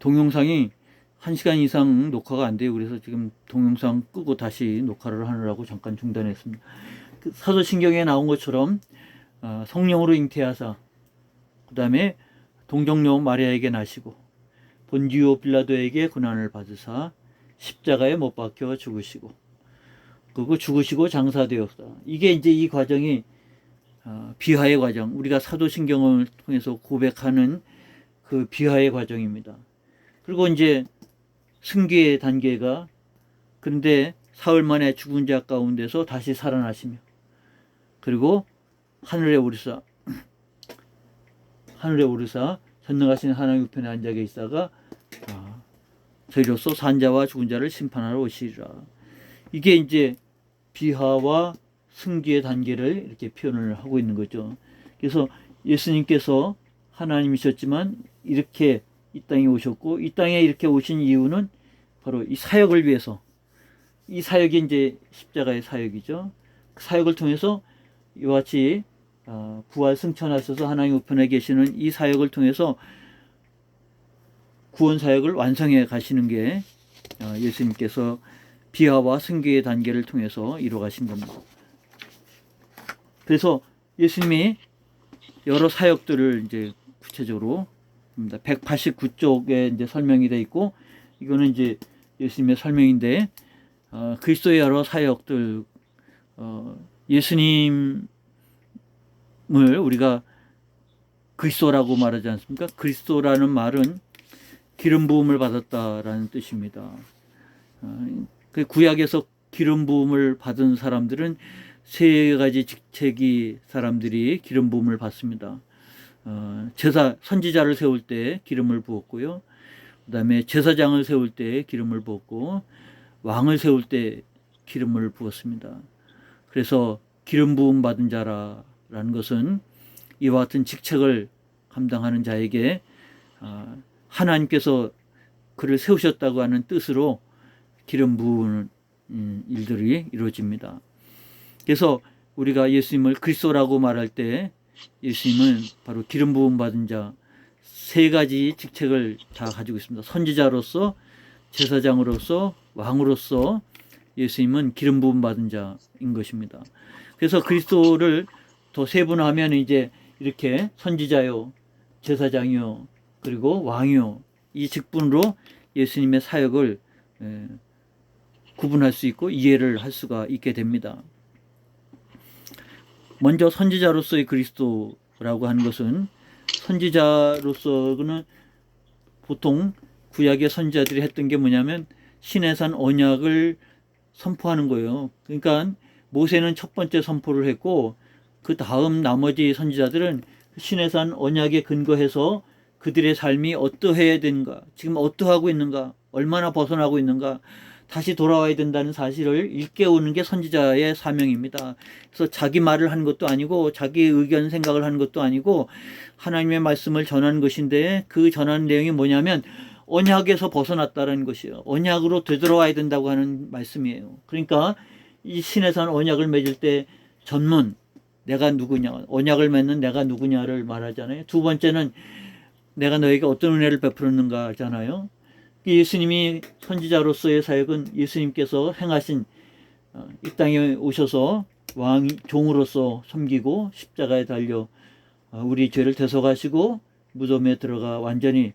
동영상이 1시간 이상 녹화가 안 돼요. 그래서 지금 동영상 끄고 다시 녹화를 하느라고 잠깐 중단했습니다. 그 사도신경에 나온 것처럼 성령으로 잉태하사 그 다음에 동정녀 마리아에게 나시고 본디오 빌라도에게 고난을 받으사 십자가에 못 박혀 죽으시고 그리고 죽으시고 장사되었다. 이게 이제 이 과정이 비화의 과정, 우리가 사도신경을 통해서 고백하는 그 비화의 과정입니다. 그리고 이제 승계의 단계가, 그런데 사흘 만에 죽은 자 가운데서 다시 살아나시며, 그리고 하늘에 오르사 전능하신 하나님 우편에 앉아 계시다가 저희로서 산자와 죽은 자를 심판하러 오시리라. 이게 이제 비화와 승계의 단계를 이렇게 표현을 하고 있는 거죠. 그래서 예수님께서 하나님이셨지만 이렇게 이 땅에 오셨고, 이 땅에 이렇게 오신 이유는 바로 이 사역을 위해서, 이 사역이 이제 십자가의 사역이죠. 그 사역을 통해서 이와 같이 부활 승천하셔서 하나님 우편에 계시는 이 사역을 통해서 구원 사역을 완성해 가시는 게 예수님께서 비화와 승계의 단계를 통해서 이루어 가신 겁니다. 그래서 예수님이 여러 사역들을 이제 구체적으로 189쪽에 이제 설명이 되어 있고, 이거는 이제 예수님의 설명인데, 그리스도의 여러 사역들, 예수님을 우리가 그리스도라고 말하지 않습니까? 그리스도라는 말은 기름 부음을 받았다라는 뜻입니다. 그 구약에서 기름 부음을 받은 사람들은 세 가지 직책이 사람들이 기름 부음을 받습니다. 선지자를 세울 때 기름을 부었고요. 그 다음에 제사장을 세울 때 기름을 부었고, 왕을 세울 때 기름을 부었습니다. 그래서 기름 부음 받은 자라는 것은 이와 같은 직책을 감당하는 자에게 하나님께서 그를 세우셨다고 하는 뜻으로 기름 부은 일들이 이루어집니다. 그래서 우리가 예수님을 그리스도라고 말할 때 예수님은 바로 기름 부음 받은 자, 세 가지 직책을 다 가지고 있습니다. 선지자로서, 제사장으로서, 왕으로서 예수님은 기름 부음 받은 자인 것입니다. 그래서 그리스도를 더 세분화하면 이제 이렇게 선지자요, 제사장이요, 그리고 왕이요, 이 직분으로 예수님의 사역을 구분할 수 있고 이해를 할 수가 있게 됩니다. 먼저 선지자로서의 그리스도라고 하는 것은, 선지자로서는 보통 구약의 선지자들이 했던 게 뭐냐면 시내산 언약을 선포하는 거예요. 그러니까 모세는 첫 번째 선포를 했고, 그 다음 나머지 선지자들은 시내산 언약에 근거해서 그들의 삶이 어떠해야 되는가, 지금 어떠하고 있는가, 얼마나 벗어나고 있는가, 다시 돌아와야 된다는 사실을 일깨우는 게 선지자의 사명입니다. 그래서 자기 말을 하는 것도 아니고 자기 의견 생각을 하는 것도 아니고 하나님의 말씀을 전하는 것인데, 그 전하는 내용이 뭐냐면 언약에서 벗어났다는 것이에요. 언약으로 되돌아와야 된다고 하는 말씀이에요. 그러니까 이 시내산 언약을 맺을 때 전문, 내가 누구냐, 언약을 맺는 내가 누구냐를 말하잖아요. 두 번째는 내가 너에게 어떤 은혜를 베풀었는가 하잖아요. 예수님이 선지자로서의 사역은 예수님께서 행하신, 이 땅에 오셔서 종으로서 섬기고 십자가에 달려 우리 죄를 대속하시고 무덤에 들어가 완전히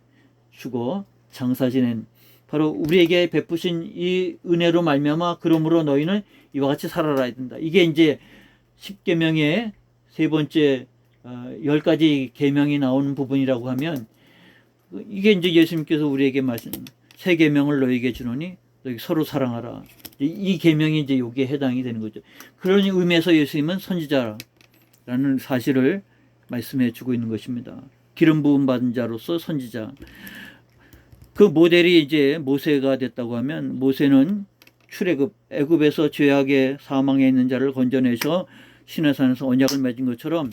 죽어 장사 지낸, 바로 우리에게 베푸신 이 은혜로 말미암아 그러므로 너희는 이와 같이 살아야 된다. 이게 이제 10계명의 세 번째 10가지 계명이 나오는 부분이라고 하면, 이게 이제 예수님께서 우리에게 말씀, 새 계명을 너희에게 주노니 너희 서로 사랑하라. 이 계명이 이제 여기에 해당이 되는 거죠. 그런 의미에서 예수님은 선지자라는 사실을 말씀해 주고 있는 것입니다. 기름 부음 받은 자로서 선지자. 그 모델이 이제 모세가 됐다고 하면, 모세는 출애굽, 애굽에서 죄악의 사망에 있는 자를 건져내서 시내산에서 언약을 맺은 것처럼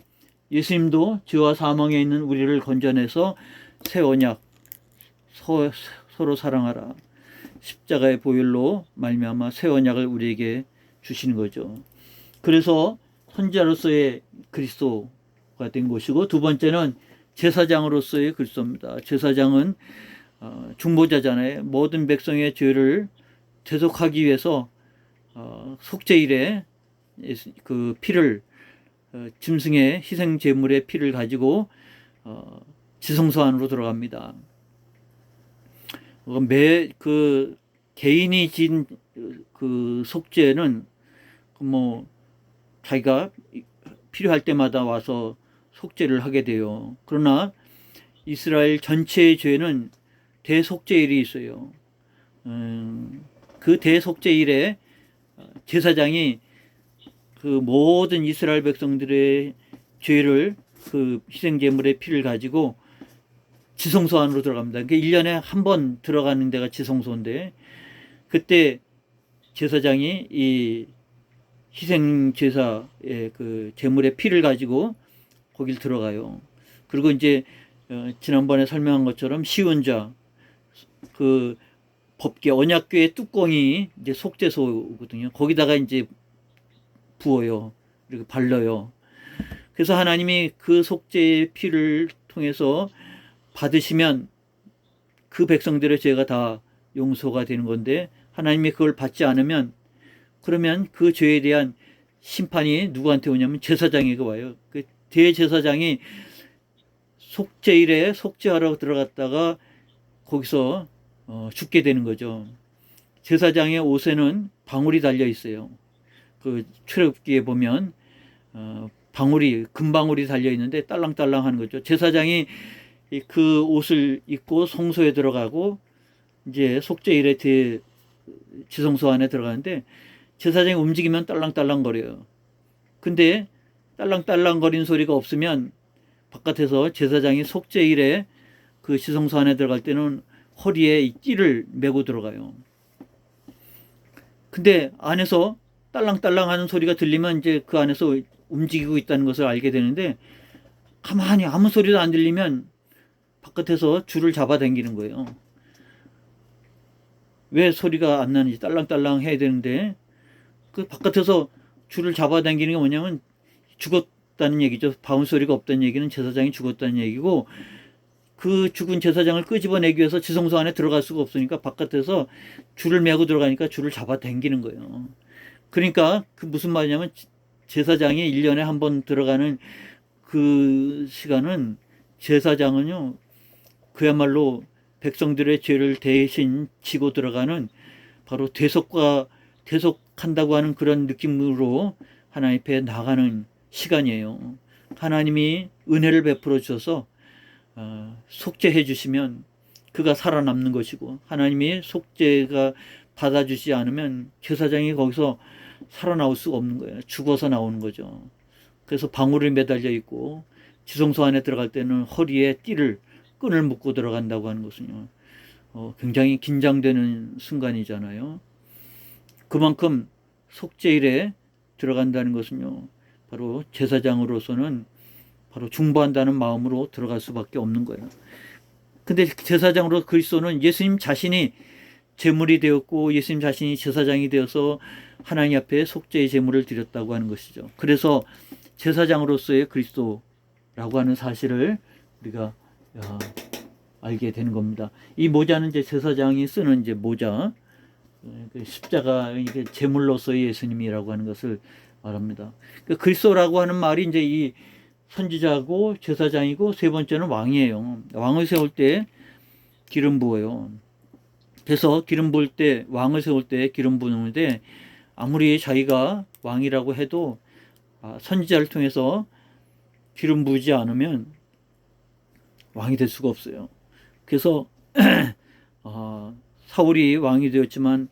예수님도 죄와 사망에 있는 우리를 건져내서 새 언약, 서로 사랑하라, 십자가의 보혈로 말미암아 새 언약을 우리에게 주시는 거죠. 그래서 선지자로서의 그리스도가 된 것이고, 두 번째는 제사장으로서의 그리스도입니다. 제사장은 중보자잖아요. 모든 백성의 죄를 대속하기 위해서 속죄일에 그 피를 짐승의 희생 제물의 피를 가지고 지성소 안으로 들어갑니다. 그 개인이 진 그 속죄는 뭐 자기가 필요할 때마다 와서 속죄를 하게 돼요. 그러나 이스라엘 전체의 죄는 대속죄일이 있어요. 그 대속죄일에 제사장이 그 모든 이스라엘 백성들의 죄를 그 희생제물의 피를 가지고 지성소 안으로 들어갑니다. 그러니까 1년에 한 번 들어가는 데가 지성소인데, 그때 제사장이 이 희생제사의 그 제물의 피를 가지고 거길 들어가요. 그리고 이제 지난번에 설명한 것처럼 시은자, 그 법궤 언약궤의 뚜껑이 이제 속죄소거든요. 거기다가 이제 부어요. 이렇게 발라요. 그래서 하나님이 그 속죄의 피를 통해서 받으시면 그 백성들의 죄가 다 용서가 되는 건데, 하나님이 그걸 받지 않으면, 그러면 그 죄에 대한 심판이 누구한테 오냐면 제사장에게 와요. 그 대제사장이 속죄일에 속죄하러 들어갔다가 거기서 죽게 되는 거죠. 제사장의 옷에는 방울이 달려 있어요. 그 출애굽기에 보면 방울이, 금방울이 달려 있는데 딸랑딸랑 하는 거죠. 제사장이 그 옷을 입고 성소에 들어가고 이제 속죄일에 지성소 안에 들어가는데, 제사장이 움직이면 딸랑딸랑 거려요. 근데 딸랑딸랑 거리는 소리가 없으면 바깥에서 제사장이 속죄일에 그 지성소 안에 들어갈 때는 허리에 이 띠를 메고 들어가요. 근데 안에서 딸랑딸랑 하는 소리가 들리면 이제 그 안에서 움직이고 있다는 것을 알게 되는데, 가만히 아무 소리도 안 들리면 바깥에서 줄을 잡아당기는 거예요. 왜 소리가 안 나는지, 딸랑딸랑 해야 되는데 그 바깥에서 줄을 잡아당기는 게 뭐냐면 죽었다는 얘기죠. 바운 소리가 없다는 얘기는 제사장이 죽었다는 얘기고, 그 죽은 제사장을 끄집어내기 위해서 지성소 안에 들어갈 수가 없으니까 바깥에서 줄을 메고 들어가니까 줄을 잡아당기는 거예요. 그러니까 그 무슨 말이냐면, 제사장이 1년에 한 번 들어가는 그 시간은, 제사장은요 그야말로 백성들의 죄를 대신 지고 들어가는, 바로 대속한다고 하는 그런 느낌으로 하나님 앞에 나가는 시간이에요. 하나님이 은혜를 베풀어 주셔서 속죄해 주시면 그가 살아남는 것이고, 하나님이 속죄가 받아주지 않으면 제사장이 거기서 살아나올 수가 없는 거예요. 죽어서 나오는 거죠. 그래서 방울이 매달려 있고 지성소 안에 들어갈 때는 허리에 끈을 묶고 들어간다고 하는 것은요, 굉장히 긴장되는 순간이잖아요. 그만큼 속죄일에 들어간다는 것은요, 바로 제사장으로서는 바로 중보한다는 마음으로 들어갈 수밖에 없는 거예요. 근데 제사장으로 그리스도는 예수님 자신이 제물이 되었고, 예수님 자신이 제사장이 되어서 하나님 앞에 속죄의 제물을 드렸다고 하는 것이죠. 그래서 제사장으로서의 그리스도라고 하는 사실을 우리가 알게 되는 겁니다. 이 모자는 이제 제사장이 쓰는 이제 모자, 십자가, 이게 제물로서의 예수님이라고 하는 것을 말합니다. 그리스도라고 하는 말이 이제 이 선지자고 제사장이고, 세 번째는 왕이에요. 왕을 세울 때 기름 부어요. 그래서 기름 부을 때, 왕을 세울 때 기름 부는데, 아무리 자기가 왕이라고 해도 선지자를 통해서 기름 부지 않으면 왕이 될 수가 없어요. 그래서 사울이 왕이 되었지만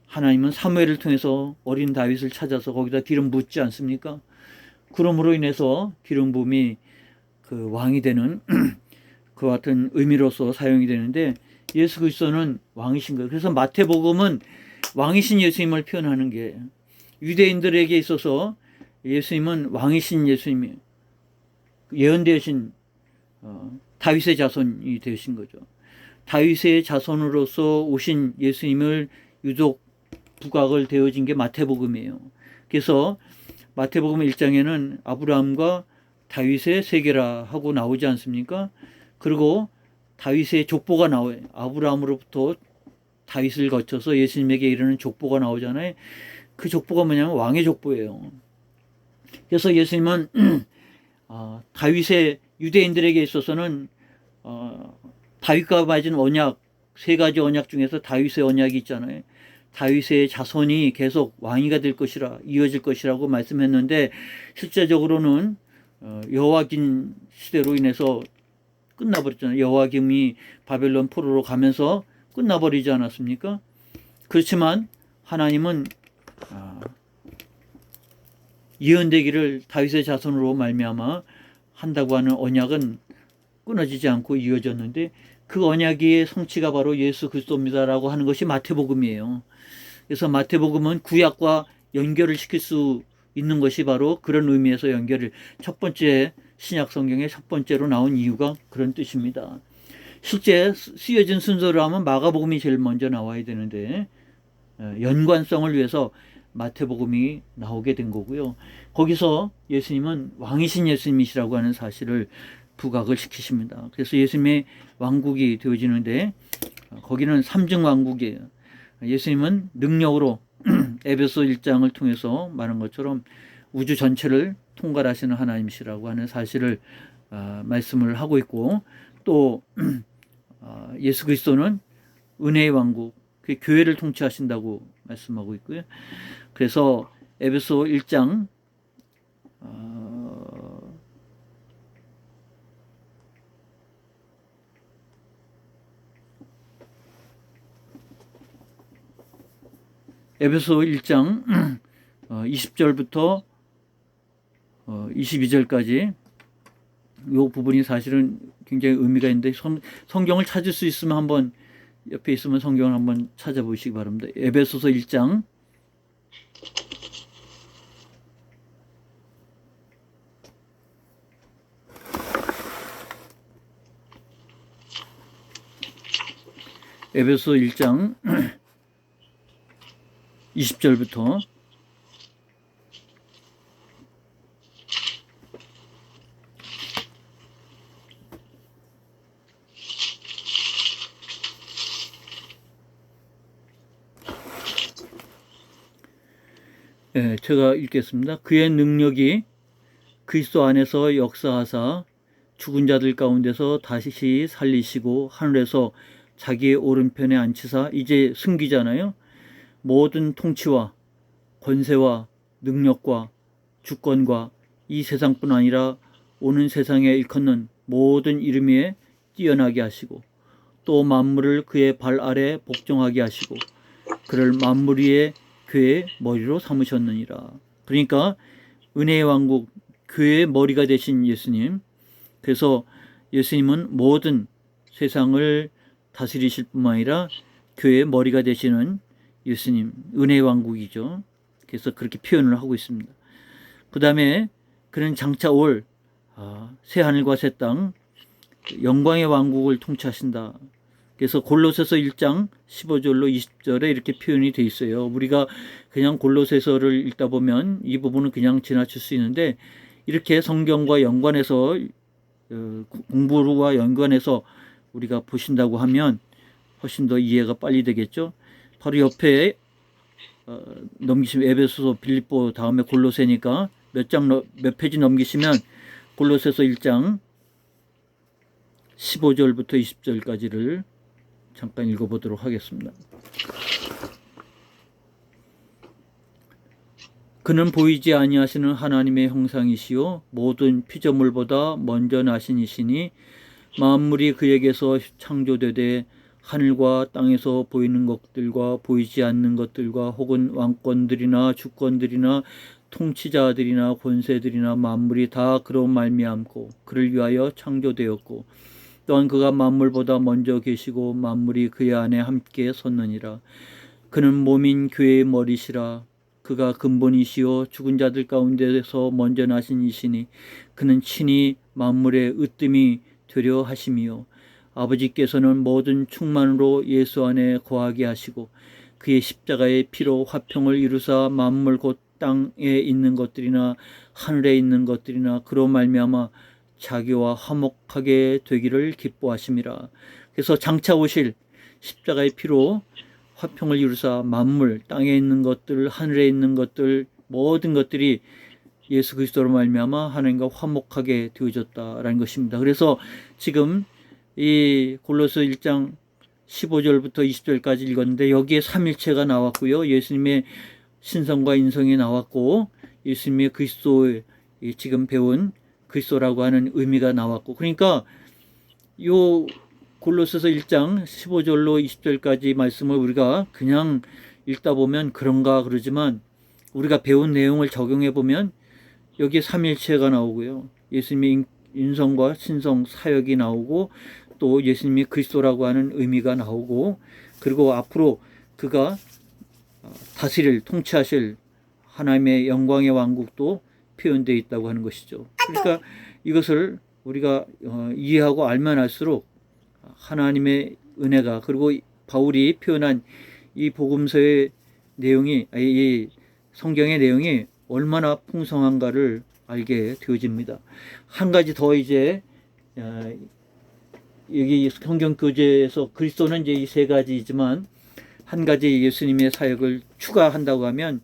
하나님은 사무엘을 통해서 어린 다윗을 찾아서 거기다 기름 붓지 않습니까? 그러므로 인해서 기름 부음이 그 왕이 되는 그와 같은 의미로서 사용이 되는데, 예수 그리스도는 왕이신 거예요. 그래서 마태복음은 왕이신 예수님을 표현하는 게, 유대인들에게 있어서 예수님은 왕이신 예수님이에요. 예언되신 다윗의 자손이 되신 거죠. 다윗의 자손으로서 오신 예수님을 유독 부각을 되어진 게 마태복음이에요. 그래서 마태복음 1장에는 아브라함과 다윗의 세계라 하고 나오지 않습니까? 그리고 다윗의 족보가 나와요. 아브라함으로부터 다윗을 거쳐서 예수님에게 이르는 족보가 나오잖아요. 그 족보가 뭐냐면 왕의 족보예요. 그래서 예수님은 다윗의 유대인들에게 있어서는 다윗과 맺은 언약, 세 가지 언약 중에서 다윗의 언약이 있잖아요. 다윗의 자손이 계속 왕이가 될 것이라, 이어질 것이라고 말씀했는데, 실제적으로는 여호와김 시대로 인해서 끝나버렸잖아요. 여호와김이 바벨론 포로로 가면서 끝나버리지 않았습니까? 그렇지만 하나님은 예언되기를 다윗의 자손으로 말미암아 한다고 하는 언약은 끊어지지 않고 이어졌는데, 그 언약의 성취가 바로 예수 그리스도입니다라고 하는 것이 마태복음이에요. 그래서 마태복음은 구약과 연결을 시킬 수 있는 것이 바로 그런 의미에서 연결을, 첫 번째 신약 성경의 첫 번째로 나온 이유가 그런 뜻입니다. 실제 쓰여진 순서로 하면 마가복음이 제일 먼저 나와야 되는데 연관성을 위해서 마태복음이 나오게 된 거고요. 거기서 예수님은 왕이신 예수님이시라고 하는 사실을 부각을 시키십니다. 그래서 예수님의 왕국이 되어지는데 거기는 삼중 왕국이에요. 예수님은 능력으로 에베소 1장을 통해서 말한 것처럼 우주 전체를 통괄하시는 하나님이시라고 하는 사실을 말씀을 하고 있고, 또 예수 그리스도는 은혜의 왕국, 그 교회를 통치하신다고 말씀하고 있고요. 그래서 에베소 1장 에베소 1장 20절부터 22절까지 이 부분이 사실은 굉장히 의미가 있는데, 성경을 찾을 수 있으면 한번, 옆에 있으면 성경을 한번 찾아보시기 바랍니다. 에베소서 1장 에베소 1장 20절부터 제가 읽겠습니다. 그의 능력이 그리스도 안에서 역사하사 죽은 자들 가운데서 다시 살리시고 하늘에서 자기의 오른편에 앉히사, 이제 승기잖아요. 모든 통치와 권세와 능력과 주권과 이 세상뿐 아니라 오는 세상에 일컫는 모든 이름 위에 뛰어나게 하시고, 또 만물을 그의 발 아래 복종하게 하시고, 그를 만물 위에 교회의 머리로 삼으셨느니라. 그러니까 은혜의 왕국, 교회의 머리가 되신 예수님. 그래서 예수님은 모든 세상을 다스리실 뿐만 아니라 교회의 머리가 되시는 예수님, 은혜의 왕국이죠. 그래서 그렇게 표현을 하고 있습니다. 그 다음에 그는 장차 올 새하늘과 새 땅, 영광의 왕국을 통치하신다. 그래서 골로새서 1장 15절로 20절에 이렇게 표현이 돼 있어요. 우리가 그냥 골로새서를 읽다 보면 이 부분은 그냥 지나칠 수 있는데, 이렇게 성경과 연관해서 공부와 연관해서 우리가 보신다고 하면 훨씬 더 이해가 빨리 되겠죠. 바로 옆에 넘기시면 에베소서, 빌립보 다음에 골로새니까 몇 페이지 넘기시면 골로새서 1장 15절부터 20절까지를 잠깐 읽어보도록 하겠습니다. 그는 보이지 아니하시는 하나님의 형상이시요 모든 피조물보다 먼저 나신 이시니 만물이 그에게서 창조되되 하늘과 땅에서 보이는 것들과 보이지 않는 것들과 혹은 왕권들이나 주권들이나 통치자들이나 권세들이나 만물이 다 그로 말미암고 그를 위하여 창조되었고, 또한 그가 만물보다 먼저 계시고 만물이 그의 안에 함께 섰느니라. 그는 몸인 교회의 머리시라. 그가 근본이시요 죽은 자들 가운데서 먼저 나신 이시니 그는 친히 만물의 으뜸이 되려 하심이요 아버지께서는 모든 충만으로 예수 안에 거하게 하시고 그의 십자가의 피로 화평을 이루사 만물 곧 땅에 있는 것들이나 하늘에 있는 것들이나 그로 말미암아 자기와 화목하게 되기를 기뻐하심이라. 그래서 장차 오실 십자가의 피로 화평을 이루사 만물, 땅에 있는 것들, 하늘에 있는 것들, 모든 것들이 예수 그리스도로 말미암아 하나님과 화목하게 되어졌다라는 것입니다. 그래서 지금 이 골로새 1장 15절부터 20절까지 읽었는데 여기에 삼일체가 나왔고요. 예수님의 신성과 인성이 나왔고 예수님의 그리스도의 지금 배운 그리스도라고 하는 의미가 나왔고, 그러니까 요 골로새서 1장 15절로 20절까지 말씀을 우리가 그냥 읽다 보면 그런가 그러지만 우리가 배운 내용을 적용해 보면 여기에 삼일체가 나오고요. 예수님의 인성과 신성 사역이 나오고 또 예수님이 그리스도라고 하는 의미가 나오고, 그리고 앞으로 그가 다스릴 통치하실 하나님의 영광의 왕국도 표현되어 있다고 하는 것이죠. 그러니까 이것을 우리가 이해하고 알면 알수록 하나님의 은혜가, 그리고 바울이 표현한 이 복음서의 내용이, 이 성경의 내용이 얼마나 풍성한가를 알게 되어집니다. 한 가지 더 이제 여기 성경 교재에서 그리스도는 이제 이 세 가지이지만 한 가지 예수님의 사역을 추가한다고 하면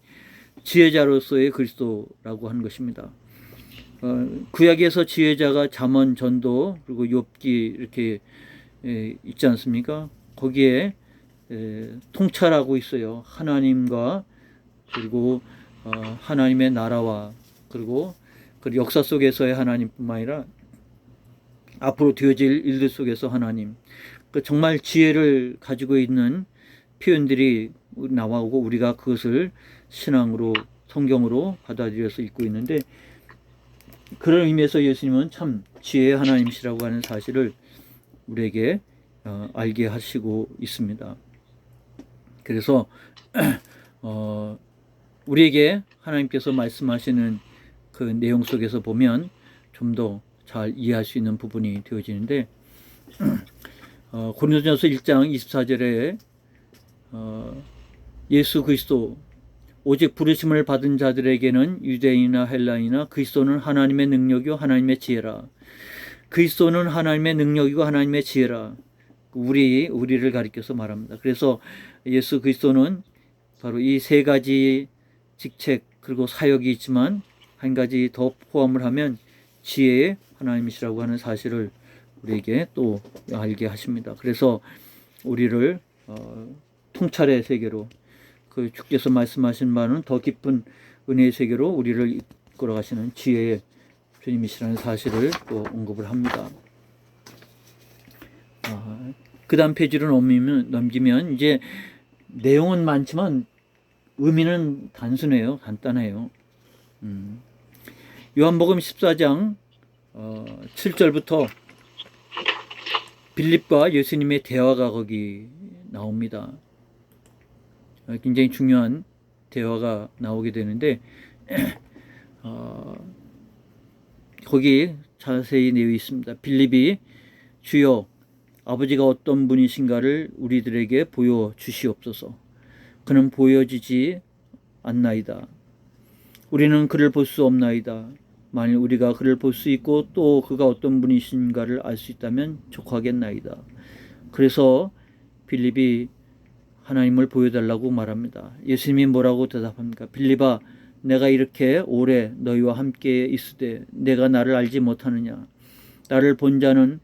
지혜자로서의 그리스도라고 하는 것입니다. 구약에서 지혜자가 잠언, 전도, 그리고 욥기 이렇게 있지 않습니까? 거기에 통찰하고 있어요. 하나님과 그리고 하나님의 나라와 그리고 그 역사 속에서의 하나님뿐만 아니라 앞으로 되어질 일들 속에서 하나님, 정말 지혜를 가지고 있는 표현들이 나오고 우리가 그것을 신앙으로 성경으로 받아들여서 읽고 있는데, 그런 의미에서 예수님은 참 지혜의 하나님이시라고 하는 사실을 우리에게 알게 하시고 있습니다. 그래서 우리에게 하나님께서 말씀하시는 그 내용 속에서 보면 좀 더 잘 이해할 수 있는 부분이 되어지는데, 고린도전서 1장 24절에 예수 그리스도 오직 부르심을 받은 자들에게는 유대인이나 헬라인이나 그리스도는 하나님의 능력이요 하나님의 지혜라. 그리스도는 하나님의 능력이고 하나님의 지혜라. 우리를 가리켜서 말합니다. 그래서 예수 그리스도는 바로 이 세 가지 직책 그리고 사역이 있지만 한 가지 더 포함을 하면 지혜의 하나님이시라고 하는 사실을 우리에게 또 알게 하십니다. 그래서 우리를 통찰의 세계로, 그 주께서 말씀하신 바는 더 깊은 은혜의 세계로 우리를 이끌어 가시는 지혜의 주님이시라는 사실을 또 언급을 합니다. 그 다음 페이지로 넘기면 이제 내용은 많지만 의미는 단순해요. 간단해요. 요한복음 14장 7절부터 빌립과 예수님의 대화가 거기 나옵니다. 굉장히 중요한 대화가 나오게 되는데 거기 자세히 내어 있습니다. 빌립이 주여 아버지가 어떤 분이신가를 우리들에게 보여주시옵소서. 그는 보여지지 않나이다. 우리는 그를 볼 수 없나이다. 만일 우리가 그를 볼 수 있고 또 그가 어떤 분이신가를 알 수 있다면 족하겠나이다. 그래서 빌립이 하나님을 보여달라고 말합니다. 예수님이 뭐라고 대답합니까? 빌립아, 내가 이렇게 오래 너희와 함께 있으되 내가 나를 알지 못하느냐? 나를 본 자는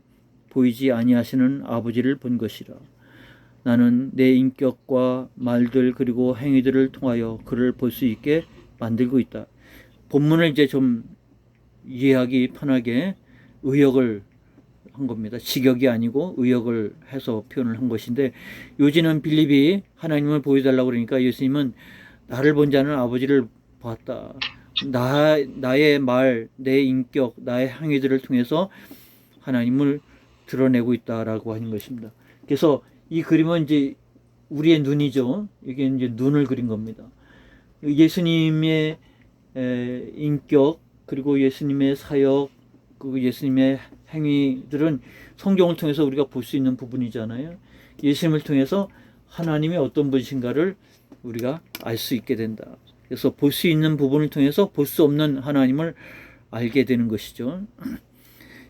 보이지 아니하시는 아버지를 본 것이라. 나는 내 인격과 말들 그리고 행위들을 통하여 그를 볼 수 있게 만들고 있다. 본문을 이제 좀 이해하기 편하게 의역을 한 겁니다. 직역이 아니고 의역을 해서 표현을 한 것인데, 요지는 빌립이 하나님을 보여달라고 그러니까 예수님은 나를 본 자는 아버지를 봤다. 나의 말, 내 인격, 나의 행위들을 통해서 하나님을 드러내고 있다라고 하는 것입니다. 그래서 이 그림은 이제 우리의 눈이죠. 이게 이제 눈을 그린 겁니다. 예수님의 인격 그리고 예수님의 사역 그리고 예수님의 행위들은 성경을 통해서 우리가 볼 수 있는 부분이잖아요. 예수님을 통해서 하나님이 어떤 분이신가를 우리가 알 수 있게 된다. 그래서 볼 수 있는 부분을 통해서 볼 수 없는 하나님을 알게 되는 것이죠.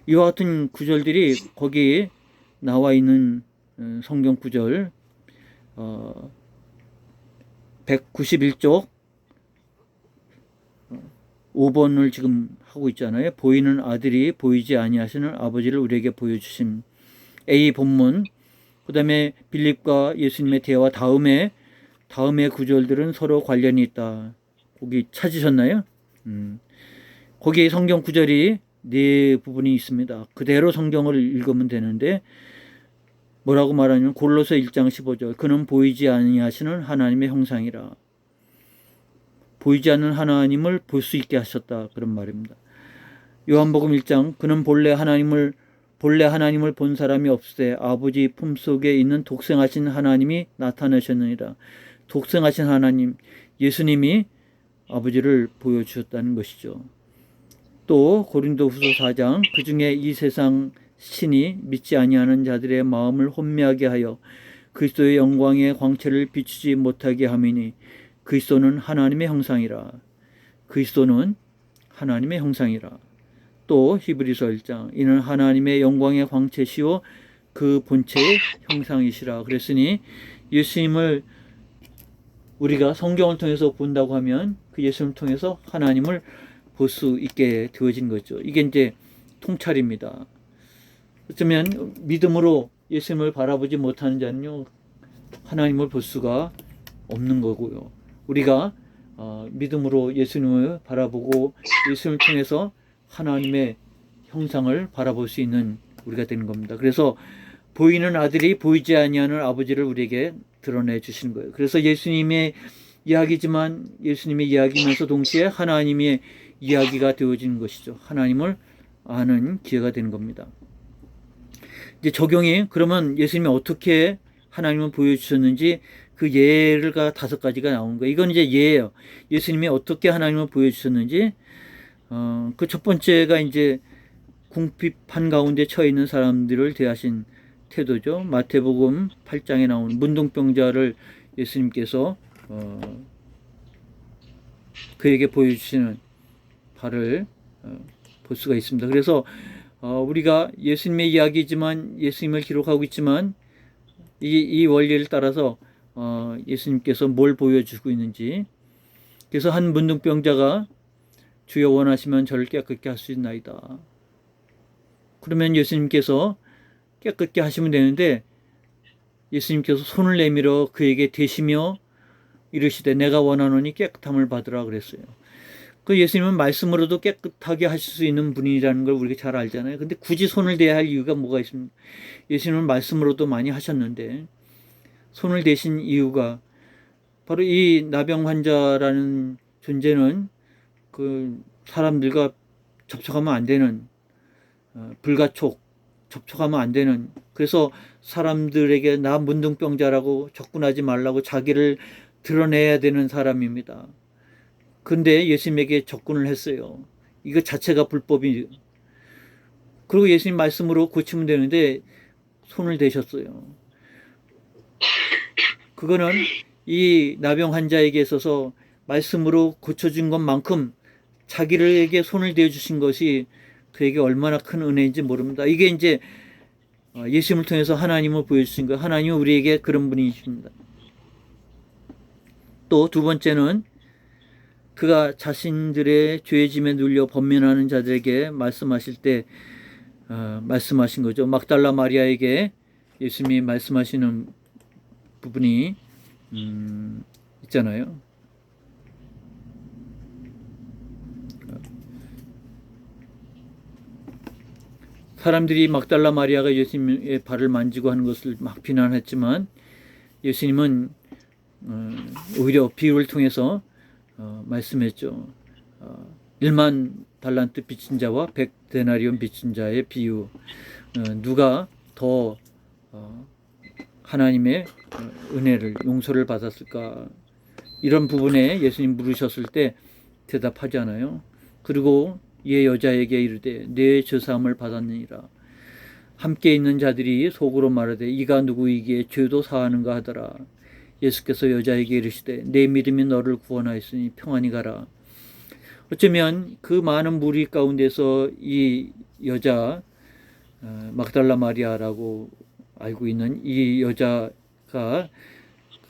이와 같은 구절들이 거기 나와 있는 성경 구절 191쪽 5번을 지금 하고 있잖아요. 보이는 아들이 보이지 아니하시는 아버지를 우리에게 보여주심. A 본문, 그 다음에 빌립과 예수님의 대화 다음에 구절들은 서로 관련이 있다. 거기 찾으셨나요? 거기에 성경 구절이 네 부분이 있습니다. 그대로 성경을 읽으면 되는데 뭐라고 말하냐면 골로새 1장 15절 그는 보이지 아니하시는 하나님의 형상이라. 보이지 않는 하나님을 볼 수 있게 하셨다. 그런 말입니다. 요한복음 1장 그는 본래 하나님을 본 사람이 없으되 아버지 품속에 있는 독생하신 하나님이 나타나셨느니라. 독생하신 하나님, 예수님이 아버지를 보여주셨다는 것이죠. 또 고린도후서 4장 그 중에 이 세상 신이 믿지 아니하는 자들의 마음을 혼미하게 하여 그리스도의 영광의 광채를 비추지 못하게 함이니 그리스도는 하나님의 형상이라. 그리스도는 하나님의 형상이라. 또 히브리서 1장 이는 하나님의 영광의 광채시요 그 본체의 형상이시라. 그랬으니 예수님을 우리가 성경을 통해서 본다고 하면 그 예수님을 통해서 하나님을 볼 수 있게 되어진 거죠. 이게 이제 통찰입니다. 어쩌면 믿음으로 예수님을 바라보지 못하는 자는요 하나님을 볼 수가 없는 거고요. 우리가 믿음으로 예수님을 바라보고 예수님을 통해서 하나님의 형상을 바라볼 수 있는 우리가 되는 겁니다. 그래서 보이는 아들이 보이지 아니하는 아버지를 우리에게 드러내 주시는 거예요. 그래서 예수님의 이야기지만 예수님의 이야기면서 동시에 하나님의 이야기가 되어지는 것이죠. 하나님을 아는 기회가 되는 겁니다. 이제 적용이 그러면 예수님이 어떻게 하나님을 보여주셨는지 그 예가 5가지가 나오는 거예요. 이건 이제 예예요. 예수님이 어떻게 하나님을 보여주셨는지 그 첫 번째가 이제 궁핍한 가운데 처해 있는 사람들을 대하신 태도죠. 마태복음 8장에 나오는 문둥병자를 예수님께서 그에게 보여주시는 바를 볼 수가 있습니다. 그래서 우리가 예수님의 이야기지만 예수님을 기록하고 있지만 이 원리를 따라서 예수님께서 뭘 보여주고 있는지. 그래서 한 문둥병자가 주여 원하시면 저를 깨끗게 할 수 있나이다. 그러면 예수님께서 깨끗게 하시면 되는데 예수님께서 손을 내밀어 그에게 대시며 이르시되 내가 원하노니 깨끗함을 받으라 그랬어요. 그 예수님은 말씀으로도 깨끗하게 하실 수 있는 분이라는 걸 우리가 잘 알잖아요. 근데 굳이 손을 대야 할 이유가 뭐가 있습니까? 예수님은 말씀으로도 많이 하셨는데 손을 대신 이유가 바로 이 나병 환자라는 존재는 그 사람들과 접촉하면 안 되는 불가촉, 접촉하면 안 되는, 그래서 사람들에게 나 문둥병자라고 접근하지 말라고 자기를 드러내야 되는 사람입니다. 근데 예수님에게 접근을 했어요. 이거 자체가 불법이. 그리고 예수님 말씀으로 고치면 되는데 손을 대셨어요. 그거는 이 나병 환자에게 있어서 말씀으로 고쳐준 것만큼 자기에게 손을 대주신 것이 그에게 얼마나 큰 은혜인지 모릅니다. 이게 이제 예수님을 통해서 하나님을 보여주신 거예요. 하나님은 우리에게 그런 분이십니다. 또 두 번째는 그가 자신들의 죄의 짐에 눌려 번면하는 자들에게 말씀하실 때 말씀하신 거죠. 막달라 마리아에게 예수님이 말씀하시는 부분이 있잖아요. 사람들이 막달라 마리아가 예수님의 발을 만지고 하는 것을 막 비난했지만 예수님은 오히려 비유를 통해서 말씀했죠. 1만 달란트 빚진 자와 100데나리온 빚진 자의 비유. 누가 더 하나님의 은혜를 용서를 받았을까? 이런 부분에 예수님 물으셨을 때 대답하지 않아요. 그리고 이 여자에게 이르되 내 죄사함을 받았느니라. 함께 있는 자들이 속으로 말하되 이가 누구이기에 죄도 사하는가 하더라. 예수께서 여자에게 이르시되 내 믿음이 너를 구원하였으니 평안히 가라. 어쩌면 그 많은 무리 가운데서 이 여자 막달라 마리아라고 알고 있는 이 여자가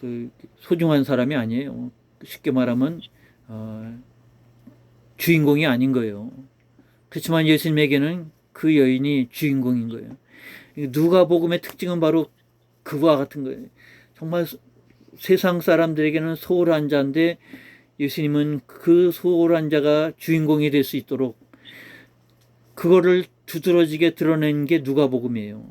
그 소중한 사람이 아니에요. 쉽게 말하면 주인공이 아닌 거예요. 그렇지만 예수님에게는 그 여인이 주인공인 거예요. 누가복음의 특징은 바로 그와 같은 거예요. 정말 세상 사람들에게는 소홀한 자인데 예수님은 그 소홀한 자가 주인공이 될 수 있도록 그거를 두드러지게 드러낸 게 누가복음이에요.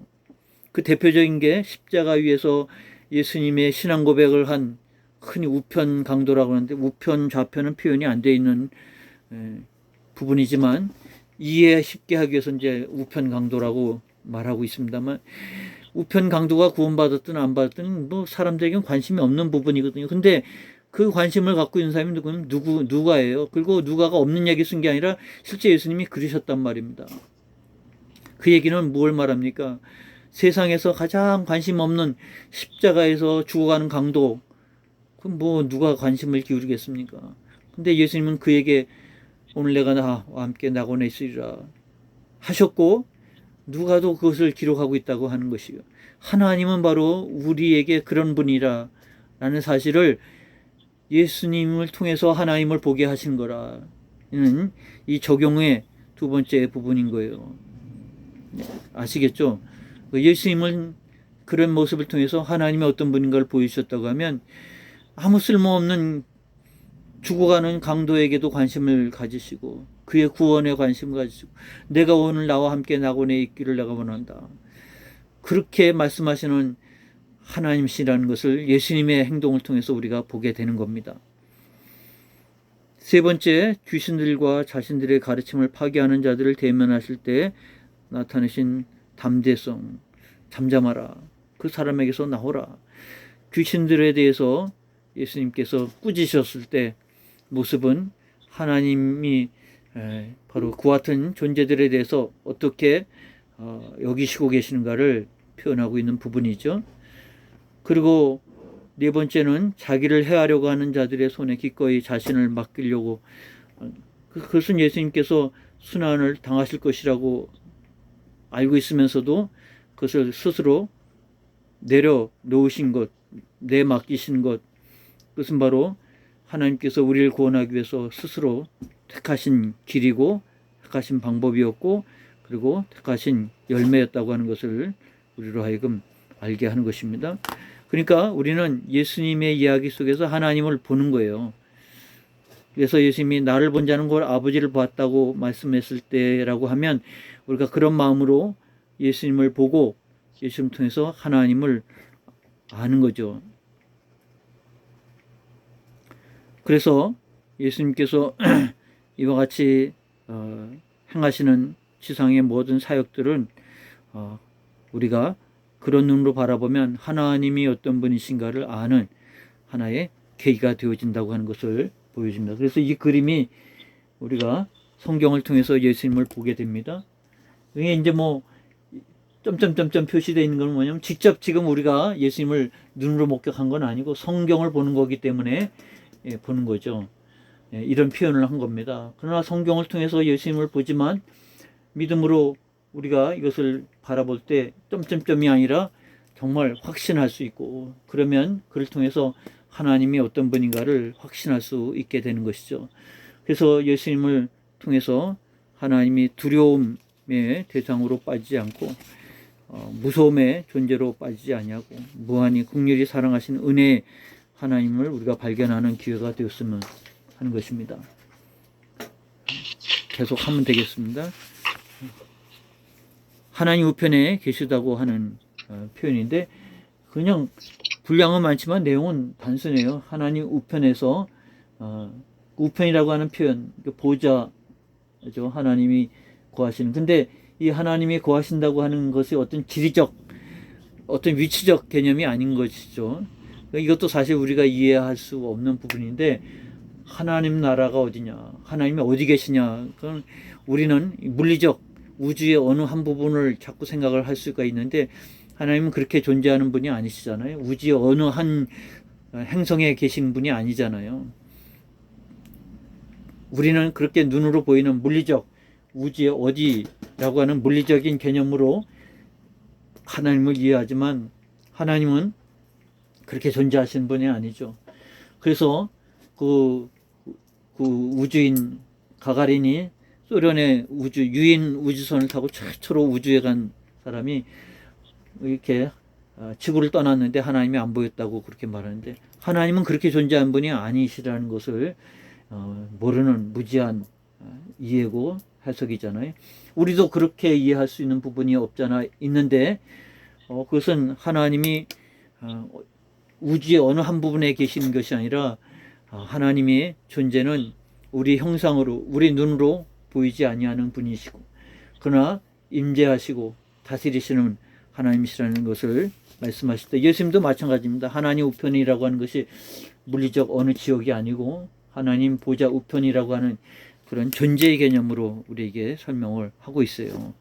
그 대표적인 게 십자가 위에서 예수님의 신앙 고백을 한 흔히 우편 강도라고 하는데 우편 좌편은 표현이 안 돼 있는 부분이지만 이해 쉽게 하기 위해서 이제 우편 강도라고 말하고 있습니다만 우편 강도가 구원받았든 안 받았든 뭐 사람들에게는 관심이 없는 부분이거든요. 근데 그 관심을 갖고 있는 사람이 누가예요. 그리고 누가가 없는 얘기 쓴 게 아니라 실제 예수님이 그러셨단 말입니다. 그 얘기는 뭘 말합니까? 세상에서 가장 관심 없는 십자가에서 죽어가는 강도, 그럼 뭐 누가 관심을 기울이겠습니까? 근데 예수님은 그에게 오늘 내가 나와 함께 낙원에 있으리라 하셨고 누가도 그것을 기록하고 있다고 하는 것이요. 하나님은 바로 우리에게 그런 분이라 라는 사실을 예수님을 통해서 하나님을 보게 하신 거라. 이는 이 적용의 두 번째 부분인 거예요. 아시겠죠? 예수님은 그런 모습을 통해서 하나님이 어떤 분인가를 보여주셨다고 하면 아무 쓸모없는 죽어가는 강도에게도 관심을 가지시고 그의 구원에 관심을 가지시고 내가 오늘 나와 함께 낙원에 있기를 내가 원한다. 그렇게 말씀하시는 하나님이시라는 것을 예수님의 행동을 통해서 우리가 보게 되는 겁니다. 세 번째, 귀신들과 자신들의 가르침을 파괴하는 자들을 대면하실 때 나타내신 담대성, 잠잠하라. 그 사람에게서 나오라. 귀신들에 대해서 예수님께서 꾸짖으셨을 때 모습은 하나님이 바로 그와 같은 존재들에 대해서 어떻게 여기시고 계시는가를 표현하고 있는 부분이죠. 그리고 네 번째는 자기를 해하려고 하는 자들의 손에 기꺼이 자신을 맡기려고, 그것은 예수님께서 순환을 당하실 것이라고 알고 있으면서도 그것을 스스로 내려놓으신 것, 내맡기신 것, 그것은 바로 하나님께서 우리를 구원하기 위해서 스스로 택하신 길이고 택하신 방법이었고 그리고 택하신 열매였다고 하는 것을 우리로 하여금 알게 하는 것입니다. 그러니까 우리는 예수님의 이야기 속에서 하나님을 보는 거예요. 그래서 예수님이 나를 본 자는 곧 아버지를 봤다고 말씀했을 때라고 하면 우리가 그런 마음으로 예수님을 보고 예수님을 통해서 하나님을 아는 거죠. 그래서 예수님께서 이와 같이 행하시는 지상의 모든 사역들은 우리가 그런 눈으로 바라보면 하나님이 어떤 분이신가를 아는 하나의 계기가 되어진다고 하는 것을 보여줍니다. 그래서 이 그림이 우리가 성경을 통해서 예수님을 보게 됩니다. 이게 이제 뭐 점점점점 표시되어 있는 건 뭐냐면 직접 지금 우리가 예수님을 눈으로 목격한 건 아니고 성경을 보는 거기 때문에 보는 거죠. 이런 표현을 한 겁니다. 그러나 성경을 통해서 예수님을 보지만 믿음으로 우리가 이것을 바라볼 때 점점점이 아니라 정말 확신할 수 있고 그러면 그를 통해서 하나님이 어떤 분인가를 확신할 수 있게 되는 것이죠. 그래서 예수님을 통해서 하나님이 두려움의 대상으로 빠지지 않고 무서움의 존재로 빠지지 아니하고 무한히 긍휼히 사랑하신 은혜의 하나님을 우리가 발견하는 기회가 되었으면 하는 것입니다. 계속 하면 되겠습니다. 하나님 우편에 계시다고 하는 표현인데 그냥 분량은 많지만 내용은 단순해요. 하나님 우편에서 우편이라고 하는 표현 보좌죠. 하나님이 거하시는. 근데 이 하나님이 거하신다고 하는 것이 어떤 지리적 어떤 위치적 개념이 아닌 것이죠. 이것도 사실 우리가 이해할 수 없는 부분인데 하나님 나라가 어디냐, 하나님이 어디 계시냐, 그건 우리는 물리적 우주의 어느 한 부분을 자꾸 생각을 할 수가 있는데 하나님은 그렇게 존재하는 분이 아니시잖아요. 우주의 어느 한 행성에 계신 분이 아니잖아요. 우리는 그렇게 눈으로 보이는 물리적 우주의 어디라고 하는 물리적인 개념으로 하나님을 이해하지만 하나님은 그렇게 존재하시는 분이 아니죠. 그래서 그 우주인 가가린이 소련의 유인 우주선을 타고 최초로 우주에 간 사람이 이렇게 지구를 떠났는데 하나님이 안 보였다고 그렇게 말하는데, 하나님은 그렇게 존재한 분이 아니시라는 것을 모르는 무지한 이해고 해석이잖아요. 우리도 그렇게 이해할 수 있는 부분이 없잖아 있는데, 그것은 하나님이 우주의 어느 한 부분에 계시는 것이 아니라 하나님의 존재는 우리 형상으로, 우리 눈으로 보이지 아니하는 분이시고, 그러나 임재하시고 다스리시는 하나님이시라는 것을 말씀하실 때, 예수님도 마찬가지입니다. 하나님 우편이라고 하는 것이 물리적 어느 지역이 아니고 하나님 보좌 우편이라고 하는 그런 존재의 개념으로 우리에게 설명을 하고 있어요.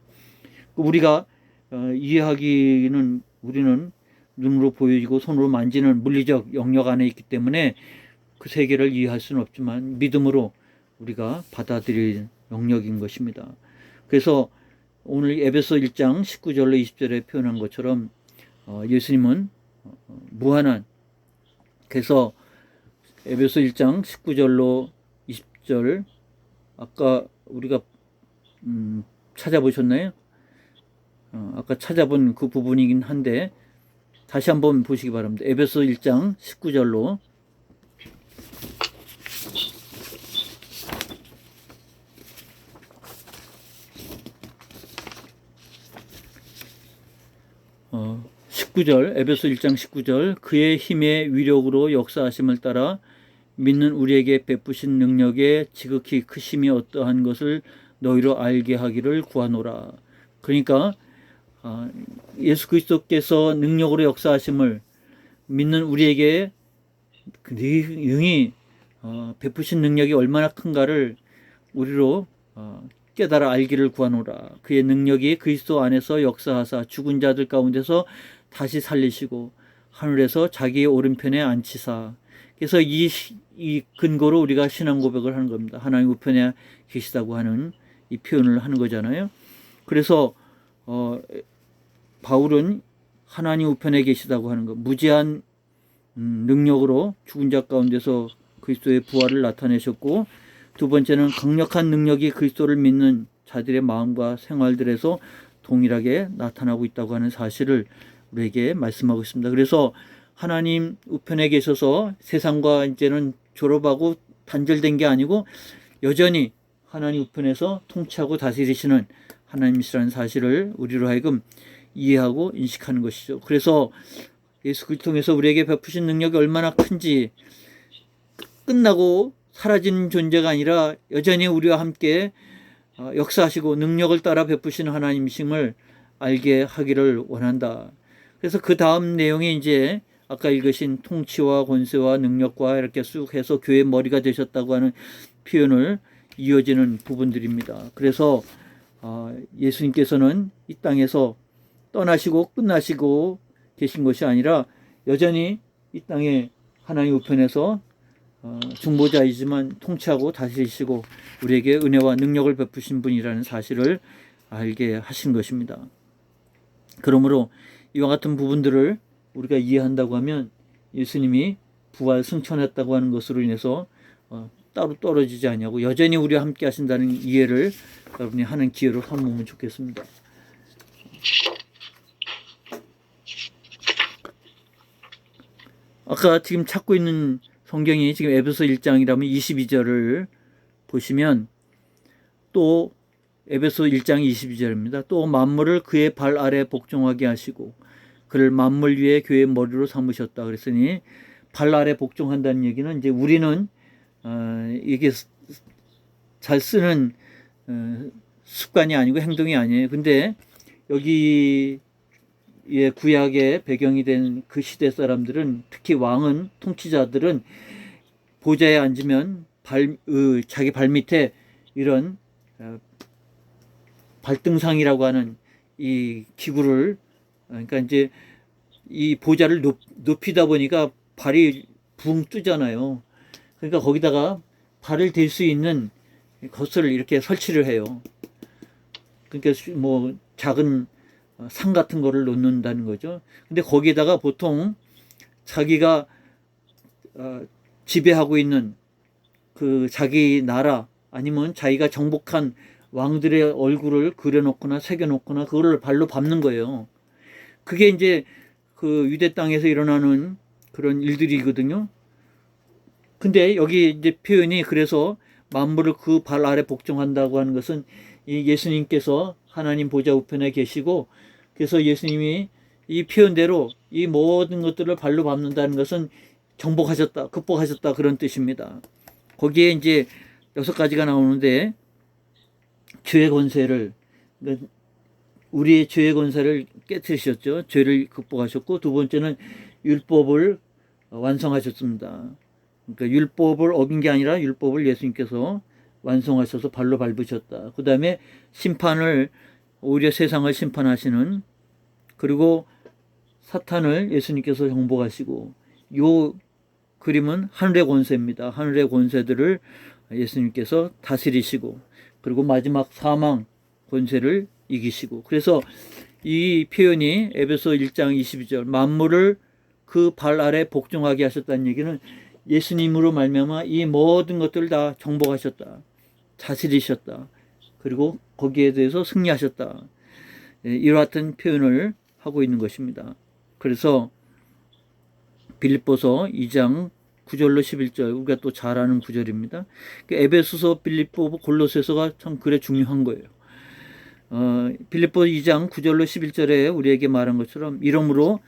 우리가 이해하기는, 우리는 눈으로 보이고 손으로 만지는 물리적 영역 안에 있기 때문에 그 세계를 이해할 수는 없지만 믿음으로 우리가 받아들일 영역인 것입니다. 그래서 오늘 에베소 1장 19절로 20절에 표현한 것처럼 예수님은 무한한, 그래서 에베소 1장 19절로 20절 아까 우리가 찾아보셨나요? 아까 찾아본 그 부분이긴 한데 다시 한번 보시기 바랍니다. 에베소 1장 19절로 어, 19절, 에베소 1장 19절, 그의 힘의 위력으로 역사하심을 따라 믿는 우리에게 베푸신 능력의 지극히 크심이 어떠한 것을 너희로 알게 하기를 구하노라. 그러니까 예수 그리스도께서 능력으로 역사하심을 믿는 우리에게 능히 베푸신 능력이 얼마나 큰가를 우리로 깨달아 알기를 구하노라. 그의 능력이 그리스도 안에서 역사하사 죽은 자들 가운데서 다시 살리시고 하늘에서 자기의 오른편에 앉히사. 그래서 이 근거로 우리가 신앙 고백을 하는 겁니다. 하나님 우편에 계시다고 하는 이 표현을 하는 거잖아요. 그래서 바울은 하나님 우편에 계시다고 하는 것, 무제한 능력으로 죽은 자 가운데서 그리스도의 부활을 나타내셨고, 두 번째는 강력한 능력이 그리스도를 믿는 자들의 마음과 생활들에서 동일하게 나타나고 있다고 하는 사실을 우리에게 말씀하고 있습니다. 그래서 하나님 우편에 계셔서 세상과 이제는 졸업하고 단절된 게 아니고 여전히 하나님 우편에서 통치하고 다스리시는 하나님이시라는 사실을 우리로 하여금 이해하고 인식하는 것이죠. 그래서 예수 그리스도를 통해서 우리에게 베푸신 능력이 얼마나 큰지, 끝나고 사라진 존재가 아니라 여전히 우리와 함께 역사하시고 능력을 따라 베푸시는 하나님이심을 알게 하기를 원한다. 그래서 그 다음 내용이 이제 아까 읽으신 통치와 권세와 능력과 이렇게 쑥 해서 교회의 머리가 되셨다고 하는 표현을 이어지는 부분들입니다. 그래서 예수님께서는 이 땅에서 떠나시고 끝나시고 계신 것이 아니라 여전히 이 땅에 하나님 우편에서 중보자이지만 통치하고 다스리시고 우리에게 은혜와 능력을 베푸신 분이라는 사실을 알게 하신 것입니다. 그러므로 이와 같은 부분들을 우리가 이해한다고 하면 예수님이 부활 승천했다고 하는 것으로 인해서 따로 떨어지지 않냐고 여전히 우리와 함께 하신다는 이해를 여러분이 하는 기회로 삼으면 좋겠습니다. 아까 지금 찾고 있는 성경이 지금 에베소 1장이라면 22절을 보시면 또 에베소 1장 22절입니다. 또 만물을 그의 발 아래 복종하게 하시고 그를 만물 위에 교회의 머리로 삼으셨다. 그랬으니 발 아래 복종한다는 얘기는 이제 우리는 이게 잘 쓰는 습관이 아니고 행동이 아니에요. 근데 여기 구약의 배경이 된 그 시대 사람들은, 특히 왕은, 통치자들은 보좌에 앉으면 자기 발 밑에 이런 발등상이라고 하는 이 기구를, 그러니까 이제 이 보좌를 높이다 보니까 발이 붕 뜨잖아요. 그러니까 거기다가 발을 댈 수 있는 것을 이렇게 설치를 해요. 그러니까 뭐 작은 상 같은 거를 놓는다는 거죠. 근데 거기에다가 보통 자기가 지배하고 있는 그 자기 나라 아니면 자기가 정복한 왕들의 얼굴을 그려놓거나 새겨놓거나 그거를 발로 밟는 거예요. 그게 이제 그 유대 땅에서 일어나는 그런 일들이거든요. 근데 여기 이제 표현이 그래서 만물을 그 발 아래 복종한다고 하는 것은 이 예수님께서 하나님 보좌 우편에 계시고 그래서 예수님이 이 표현대로 이 모든 것들을 발로 밟는다는 것은 정복하셨다, 극복하셨다 그런 뜻입니다. 거기에 이제 6가지가 나오는데 죄의 권세를 우리의 죄의 권세를 깨뜨리셨죠. 죄를 극복하셨고 두 번째는 율법을 완성하셨습니다. 그러니까 율법을 어긴 게 아니라 율법을 예수님께서 완성하셔서 발로 밟으셨다. 그 다음에 심판을 오히려 세상을 심판하시는 그리고 사탄을 예수님께서 정복하시고 요 그림은 하늘의 권세입니다. 하늘의 권세들을 예수님께서 다스리시고 그리고 마지막 사망 권세를 이기시고 그래서 이 표현이 에베소 1장 22절 만물을 그 발 아래 복종하게 하셨다는 얘기는 예수님으로 말미암아 이 모든 것들을 다 정복하셨다. 다스리셨다. 그리고 거기에 대해서 승리하셨다. 이와 같은 표현을 하고 있는 것입니다. 그래서 빌립보서 2장 9절로 11절 우리가 또 잘 아는 구절입니다. 에베소서, 빌립보, 골로새서가 참 그래 중요한 거예요. 빌립보 2장 9절로 11절에 우리에게 말한 것처럼 이러므로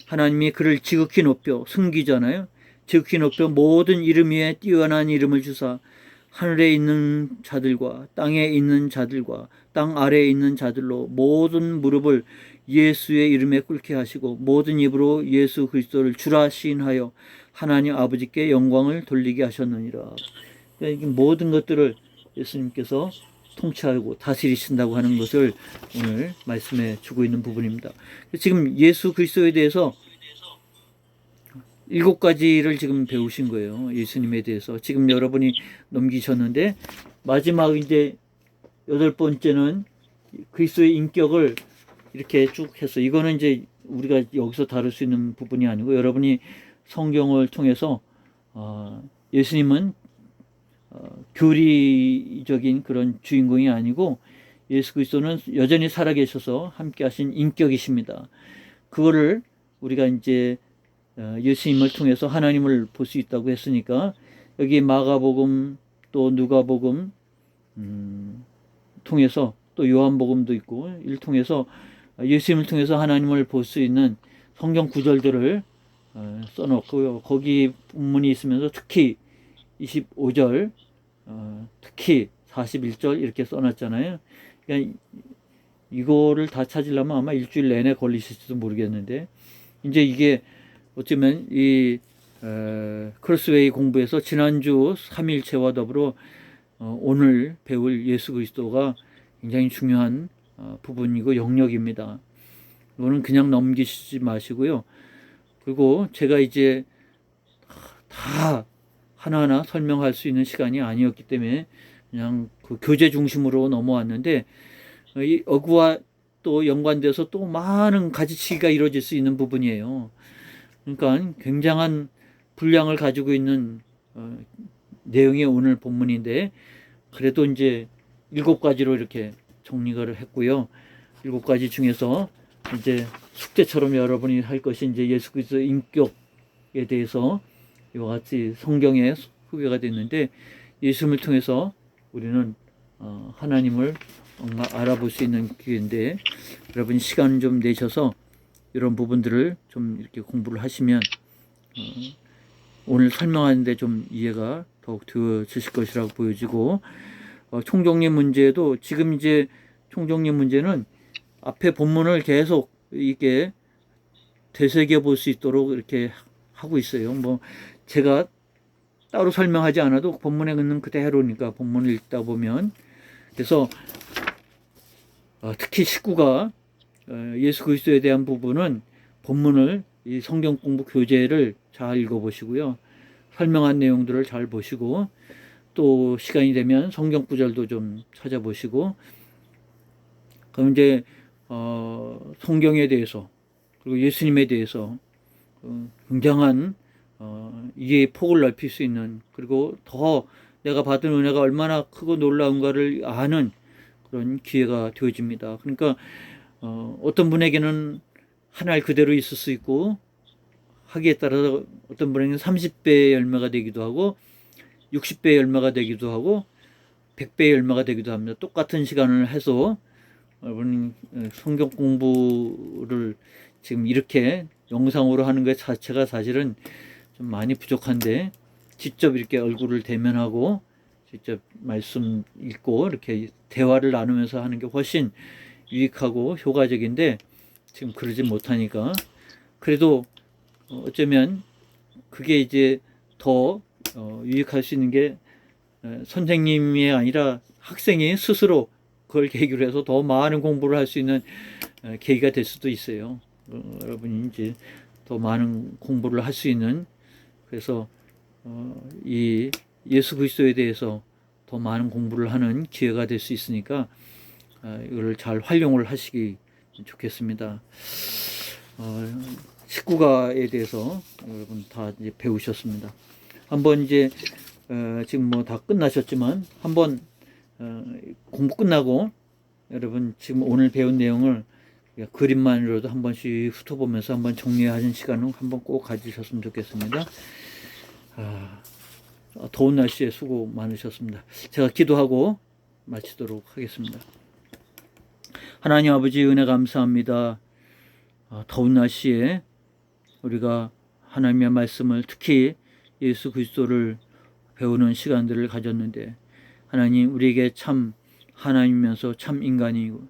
하나님이 그를 지극히 높여 승기잖아요. 지극히 높여 모든 이름 위에 뛰어난 이름을 주사 하늘에 있는 자들과 땅에 있는 자들과 땅 아래에 있는 자들로 모든 무릎을 예수의 이름에 꿇게 하시고 모든 입으로 예수 그리스도를 주라 시인하여 하나님 아버지께 영광을 돌리게 하셨느니라. 그러니까 모든 것들을 예수님께서 통치하고 다스리신다고 하는 것을 오늘 말씀해 주고 있는 부분입니다. 지금 예수 그리스도에 대해서 7가지를 지금 배우신 거예요. 예수님에 대해서. 지금 여러분이 넘기셨는데 마지막 이제 8번째는 그리스도의 인격을 이렇게 쭉 해서 이거는 이제 우리가 여기서 다룰 수 있는 부분이 아니고 여러분이 성경을 통해서 예수님은 교리적인 그런 주인공이 아니고 예수 그리스도는 여전히 살아계셔서 함께 하신 인격이십니다. 그거를 우리가 이제 예수님을 통해서 하나님을 볼 수 있다고 했으니까 여기 마가복음 또 누가복음 통해서 또 요한복음도 있고 이를 통해서 예수님을 통해서 하나님을 볼 수 있는 성경 구절들을 써놓고요. 거기 본문이 있으면서 특히 25절 특히 41절 이렇게 써놨잖아요. 그러니까 이거를 다 찾으려면 아마 일주일 내내 걸리실지도 모르겠는데 이제 이게 어쩌면 이 크로스웨이 공부에서 지난주 3일체와 더불어 오늘 배울 예수 그리스도가 굉장히 중요한 부분이고 영역입니다. 이거는 그냥 넘기시지 마시고요. 그리고 제가 이제 다 하나하나 설명할 수 있는 시간이 아니었기 때문에 그냥 그 교재 중심으로 넘어왔는데 이 어구와 또 연관돼서 또 많은 가지치기가 이루어질 수 있는 부분이에요. 그러니까 굉장한 분량을 가지고 있는 내용이 오늘 본문인데 그래도 이제 7가지로 이렇게 정리를 했고요. 7가지 중에서 이제 숙제처럼 여러분이 할 것이 이제 예수 그리스도의 인격에 대해서 이와 같이 성경에 소개가 됐는데 예수님을 통해서 우리는 하나님을 알아볼 수 있는 기회인데 여러분 시간 좀 내셔서 이런 부분들을 좀 이렇게 공부를 하시면 오늘 설명하는데 좀 이해가 더욱 되어지실 것이라고 보여지고 총정리 문제도 지금 이제 총정리 문제는 앞에 본문을 계속 이게 되새겨 볼 수 있도록 이렇게 하고 있어요. 뭐 제가 따로 설명하지 않아도 본문에 있는 그대로니까 본문을 읽다 보면 그래서 특히 19가 예수 그리스도에 대한 부분은 본문을 이 성경 공부 교재를 잘 읽어보시고요. 설명한 내용들을 잘 보시고 또 시간이 되면 성경 구절도 좀 찾아보시고 그럼 이제 성경에 대해서 그리고 예수님에 대해서 굉장한 이해의 폭을 넓힐 수 있는, 그리고 더 내가 받은 은혜가 얼마나 크고 놀라운가를 아는 그런 기회가 되어집니다. 그러니까 어떤 분에게는 한 알 그대로 있을 수 있고, 하기에 따라서 어떤 분에게는 30배의 열매가 되기도 하고 60배의 열매가 되기도 하고 100배의 열매가 되기도 합니다. 똑같은 시간을 해서 여러분 성경 공부를 지금 이렇게 영상으로 하는 것 자체가 사실은 좀 많이 부족한데, 직접 이렇게 얼굴을 대면하고 직접 말씀 읽고 이렇게 대화를 나누면서 하는 게 훨씬 유익하고 효과적인데, 지금 그러지 못하니까. 그래도 어쩌면 그게 이제 더 유익할 수 있는 게 선생님이 아니라 학생이 스스로 그걸 계기로 해서 더 많은 공부를 할 수 있는 계기가 될 수도 있어요. 여러분이 이제 더 많은 공부를 할 수 있는, 그래서 이 예수 그리스도에 대해서 더 많은 공부를 하는 기회가 될 수 있으니까 이걸 잘 활용을 하시기 좋겠습니다. 19가에 대해서 여러분 다 이제 배우셨습니다. 한번 이제 지금 뭐 다 끝나셨지만 한번 공부 끝나고 여러분 지금 오늘 배운 내용을 그림만으로도 한 번씩 훑어보면서 한번 정리하는 시간을 한번 꼭 가지셨으면 좋겠습니다. 더운 날씨에 수고 많으셨습니다. 제가 기도하고 마치도록 하겠습니다. 하나님 아버지, 은혜 감사합니다. 더운 날씨에 우리가 하나님의 말씀을, 특히 예수 그리스도를 배우는 시간들을 가졌는데, 하나님 우리에게 참 하나님이면서 참 인간이고,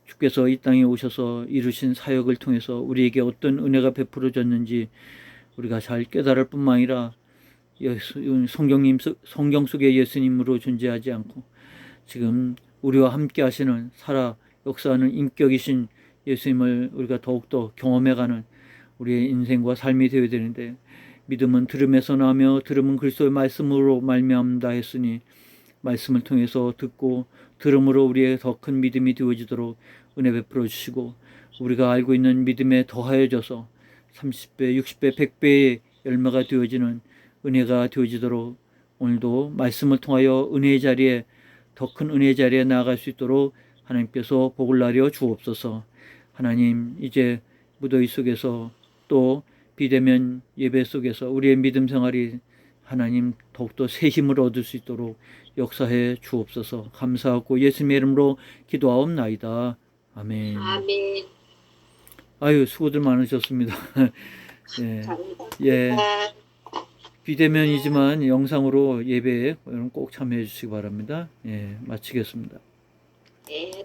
주께서 이 땅에 오셔서 이루신 사역을 통해서 우리에게 어떤 은혜가 베풀어졌는지 우리가 잘 깨달을 뿐만 아니라 성경 속의 예수님으로 존재하지 않고 지금 우리와 함께 하시는 살아 역사하는 인격이신 예수님을 우리가 더욱더 경험해가는 우리의 인생과 삶이 되어야 되는데, 믿음은 들음에서 나며 들음은 그리스도의 말씀으로 말미암다 했으니 말씀을 통해서 듣고 들음으로 우리의 더 큰 믿음이 되어지도록 은혜 베풀어 주시고, 우리가 알고 있는 믿음에 더하여져서 30배, 60배, 100배의 열매가 되어지는 은혜가 되어지도록 오늘도 말씀을 통하여 은혜의 자리에, 더 큰 은혜의 자리에 나아갈 수 있도록 하나님께서 복을 나려 주옵소서. 하나님, 이제 무더위 속에서 또 비대면 예배 속에서 우리의 믿음 생활이 하나님 더욱더 새 힘을 얻을 수 있도록 역사해 주옵소서. 감사하고 예수님의 이름으로 기도하옵나이다. 아멘. 아멘. 아유, 수고들 많으셨습니다. 예, 예, 비대면이지만 영상으로 예배에 여러분 꼭 참여해 주시기 바랍니다. 예, 마치겠습니다. 네.